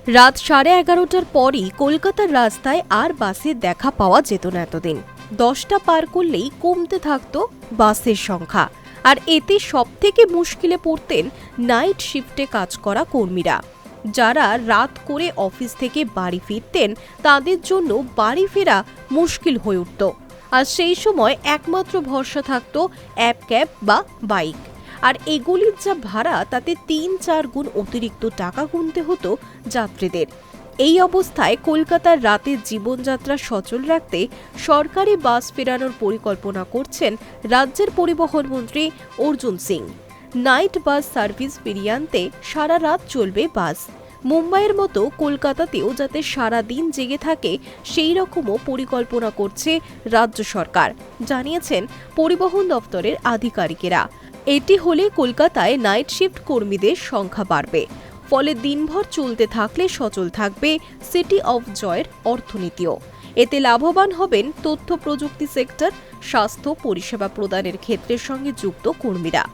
রাত 11:30টার পরই কলকাতার রাস্তায় আর বাসের দেখা পাওয়া যেত না। এতদিন 10টা পার করলেই কমতে থাকতো বাসের সংখ্যা। আর এতে সবথেকে মুশকিলে পড়তেন নাইট শিফটে কাজ করা কর্মীরা, যারা রাত করে অফিস থেকে বাড়ি ফিরতেন। তাদের জন্য বাড়ি ফেরা মুশকিল হয়ে উঠত। আর সেই সময় একমাত্র ভরসা থাকতো অ্যাপ ক্যাব বা বাইক। আর এগুলির যা ভাড়া, তাতে 3-4 গুণ অতিরিক্ত টাকা গুনতে হতো যাত্রীদের। এই অবস্থায় কলকাতার রাতের জীবনযাত্রা সচল রাখতে সরকারি বাস ফেরানোর পরিকল্পনা করছেন রাজ্যের পরিবহন মন্ত্রী Arjun Singh. Night bus service ফিরিয়ে আনতে সারা রাত চলবে বাস। মুম্বাইয়ের মতো কলকাতাতেও যাতে সারা দিন জেগে থাকে, সেই রকমও পরিকল্পনা করছে রাজ্য সরকার, জানিয়েছেন পরিবহন দপ্তরের আধিকারিকেরা। এটি হলে কলকাতায় নাইট শিফট কর্মীদের সংখ্যা বাড়বে। ফলে দিনভর চলতে থাকলে সচল থাকবে সিটি অফ জয়ের অর্থনীতিও। এতে লাভবান হবেন তথ্য প্রযুক্তি সেক্টর, স্বাস্থ্য পরিষেবা প্রদানের ক্ষেত্রের সঙ্গে যুক্ত কর্মীরা।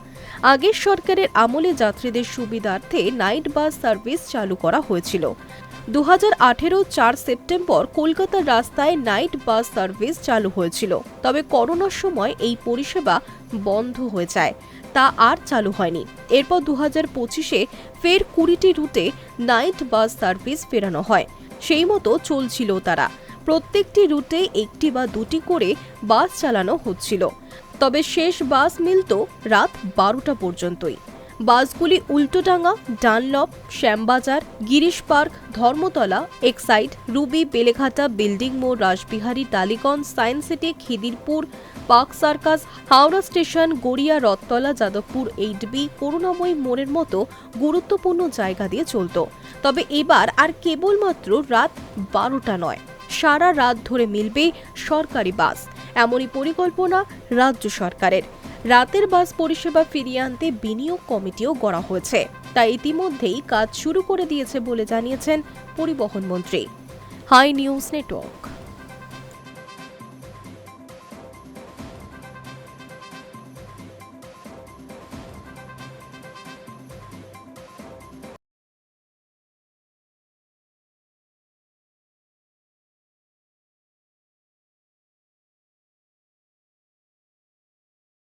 আগের সরকারের আমলে যাত্রীদের সুবিধার্থে নাইট বাস সার্ভিস চালু করা হয়েছিল। 2018 4 সেপ্টেম্বর কলকাতার রাস্তায় নাইট বাস সার্ভিস চালু হয়েছিল। তবে করোনার সময় এই পরিষেবা বন্ধ হয়ে যায়, তা আর চালু হয়নি। এরপর 2025-এ ফের 20টি রুটে নাইট বাস সার্ভিস ফেরানো হয়। সেই মতো চলছিল তারা। প্রত্যেকটি রুটে একটি বা দুটি করে বাস চালানো হচ্ছিল। তবে শেষ বাস মিলত রাত 12টা পর্যন্তই। বাসগুলি Ultadanga, Dunlop, Shyambazar, Girish Park, Dharmatala, Exide, Ruby, Beleghata, building মোড়, Rashbehari, Tollygunge, Science City, Khidirpur, Park Circus, Howrah station, Garia, Rathtala, Jadavpur, 8B, Karunamoyee মোড়ের মতো গুরুত্বপূর্ণ জায়গা দিয়ে চলত। তবে এবার আর কেবলমাত্র রাত 12টা নয়, সারা রাত ধরে মিলবে সরকারি বাস। এমনই পরিকল্পনা রাজ্য সরকারের। রাতের বাস পরিষেবা ফিরিয়ে আনতে বিনিয়োগ কমিটিও গড়া হয়েছে, তা ইতিমধ্যেই কাজ শুরু করে দিয়েছে বলে জানিয়েছেন পরিবহন মন্ত্রী। High news network.